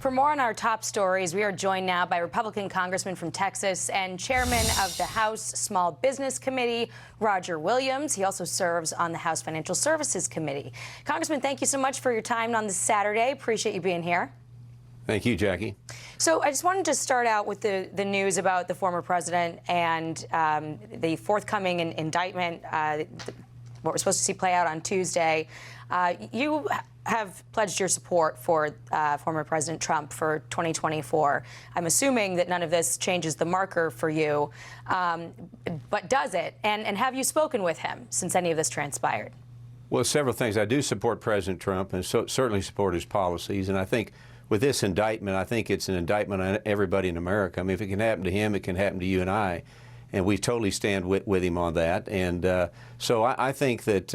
For more on our top stories, we are joined now by Republican Congressman from Texas and Chairman of the House Small Business Committee, Roger Williams. He also serves on the House Financial Services Committee. Congressman, thank you so much for your time on this Saturday. Appreciate you being here. Thank you, Jackie. So I just wanted to start out with the news about the former president and the forthcoming indictment, what we're supposed to see play out on Tuesday. You have pledged your support for former President Trump for 2024. I'm assuming that none of this changes the marker for you, but does it? And have you spoken with him since any of this transpired? Well, several things. I do support President Trump and certainly support his policies. And I think with this indictment, I think it's an indictment on everybody in America. I mean, if it can happen to him, it can happen to you and I. And we totally stand with him on that. And so I think that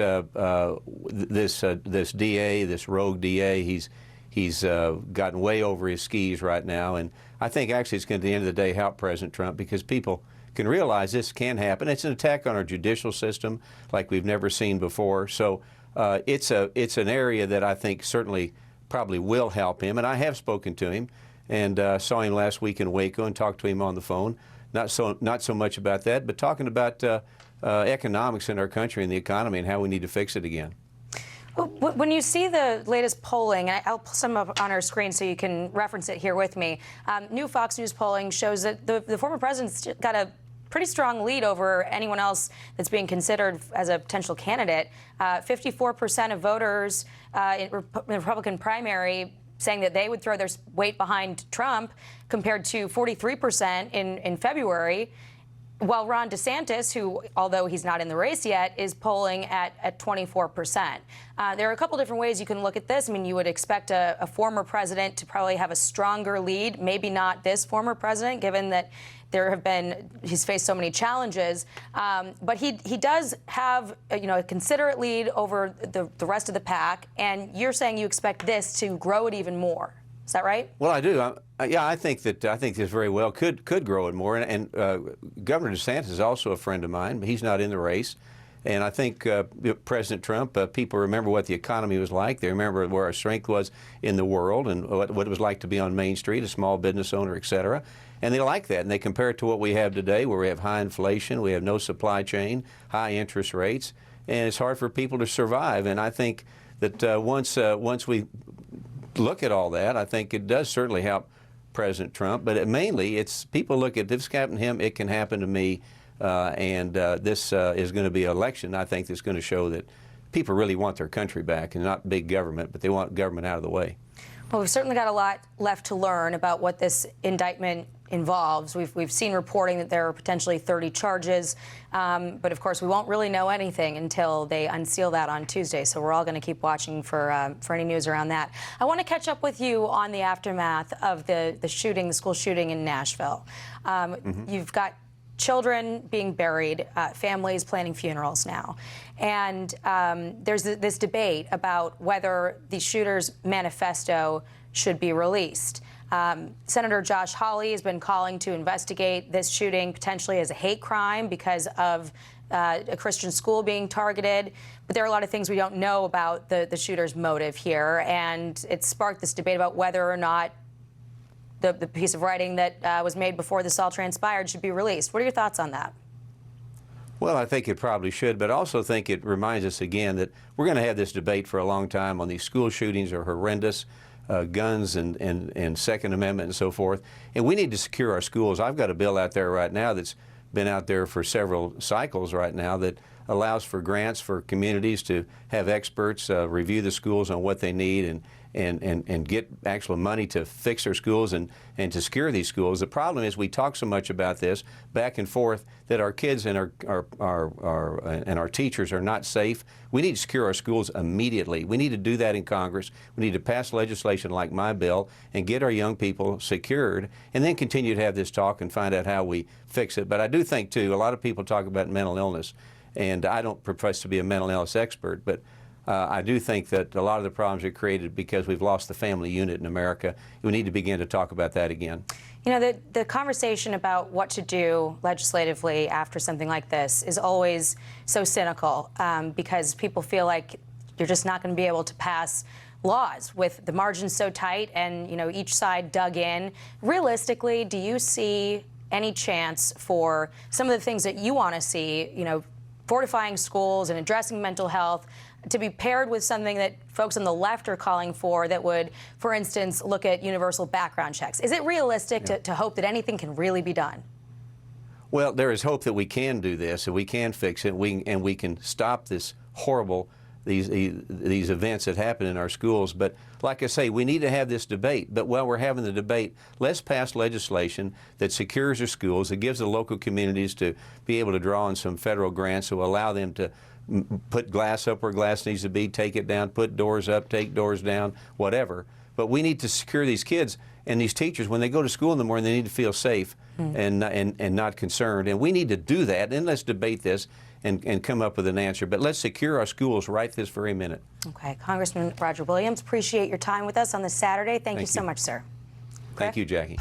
this DA, this rogue DA, he's gotten way over his skis right now. And I think actually it's going to, at the end of the day, help President Trump because people can realize this can happen. It's an attack on our judicial system like we've never seen before. So it's an area that I think certainly probably will help him. And I have spoken to him and saw him last week in Waco and talked to him on the phone. Not so much about that, but talking about economics in our country and the economy and how we need to fix it again. When you see the latest polling, and I'll put some up on our screen so you can reference it here with me, new Fox News polling shows that the former president's got a pretty strong lead over anyone else that's being considered as a potential candidate. 54% of voters in the Republican primary saying that they would throw their weight behind Trump compared to 43% in February, while Ron DeSantis, who, although he's not in the race yet, is polling at 24%. There are a couple different ways you can look at this. I mean, you would expect a former president to probably have a stronger lead, maybe not this former president, given that he's faced so many challenges, but he does have a considerate lead over the rest of the pack, and you're saying you expect this to grow it even more. Is that right? Well, I do. Yeah, I think this very well could grow it more. And Governor DeSantis is also a friend of mine, but he's not in the race. And I think President Trump, people remember what the economy was like. They remember where our strength was in the world and what it was like to be on Main Street, a small business owner, et cetera. And they like that. And they compare it to what we have today, where we have high inflation, we have no supply chain, high interest rates, and it's hard for people to survive. And I think that once we look at all that, I think it does certainly help President Trump. But mainly, it's people look at this happened to him, it can happen to me. This is going to be an election, I think, that's going to show that people really want their country back and not big government, but they want government out of the way. Well, we've certainly got a lot left to learn about what this indictment involves. We've seen reporting that there are potentially 30 charges, but of course we won't really know anything until they unseal that on Tuesday. So we're all going to keep watching for any news around that. I want to catch up with you on the aftermath of the shooting, the school shooting in Nashville. You've got children being buried, families planning funerals now. And there's this debate about whether the shooter's manifesto should be released. Senator Josh Hawley has been calling to investigate this shooting potentially as a hate crime because of a Christian school being targeted. But there are a lot of things we don't know about the shooter's motive here. And it sparked this debate about whether or not the piece of writing that was made before this all transpired should be released. What are your thoughts on that? Well, I think it probably should, but I also think it reminds us again that we're going to have this debate for a long time on these school shootings are horrendous, guns and Second Amendment and so forth. And we need to secure our schools. I've got a bill out there right now that's been out there for several cycles right now that allows for grants for communities to have experts review the schools on what they need and get actual money to fix their schools and to secure these schools. The problem is we talk so much about this back and forth that our kids and our teachers are not safe. We need to secure our schools immediately. We need to do that in Congress. We need to pass legislation like my bill and get our young people secured and then continue to have this talk and find out how we fix it. But I do think, too, a lot of people talk about mental illness, and I don't profess to be a mental illness expert, but I do think that a lot of the problems are created because we've lost the family unit in America. We need to begin to talk about that again. You know, the conversation about what to do legislatively after something like this is always so cynical because people feel like you're just not going to be able to pass laws with the margins so tight and, each side dug in. Realistically, do you see any chance for some of the things that you want to see, fortifying schools and addressing mental health, to be paired with something that folks on the left are calling for that would, for instance, look at universal background checks? Is it realistic to hope that anything can really be done? Well, there is hope that we can do this, and we can fix it, and we can stop this horrible, these events that happen in our schools. But like I say, we need to have this debate. But while we're having the debate, let's pass legislation that secures our schools, that gives the local communities to be able to draw on some federal grants to allow them to put glass up where glass needs to be, take it down, put doors up, take doors down, whatever. But we need to secure these kids and these teachers. When they go to school in the morning, they need to feel safe and not concerned. And we need to do that. And let's debate this and come up with an answer. But let's secure our schools right this very minute. Okay. Congressman Roger Williams, appreciate your time with us on this Saturday. Thank you so much, sir. Thank you, Jackie.